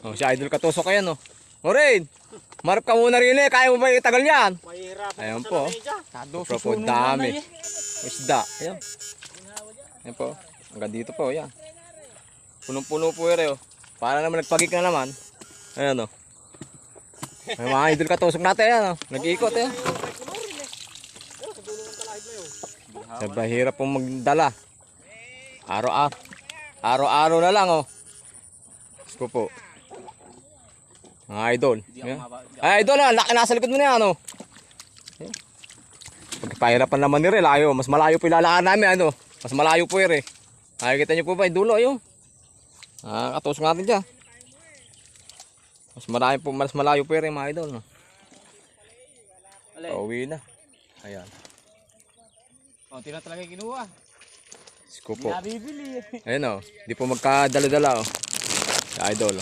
Oh, si Idol Katusok ayan oh. Orin, marap ka muna rin eh. Kaya mo ba itagal yan? Mahirap. Ayan po. Tado Dami. Isda. Ayan. Ayan po. Hanggang dito po. Ayan. Punong-puno po yun oh. Para naman nagpagik na naman. Ayan oh. May mga Idol Katusok natin ayan oh. Nag-iikot ayan. Sabay hirap pong magdala. Araw-araw na lang oh. Gusto po. Mga idol. Ay, idol ah, laki nasa likod mo na yan oh. Pagpahirapan naman ni Rel, ayo, mas malayo po ilalaan namin ano. Mas malayo po ire. Nakikita niyo po ba, dulo ayo. Katusok natin diyan. Mas malayo po ire mga idol no. Pauwi na. Ayan. Oh, tira talaga kinuha. Isko po. Nabibili. Ayun oh, di po magkadala-dala oh. Idol.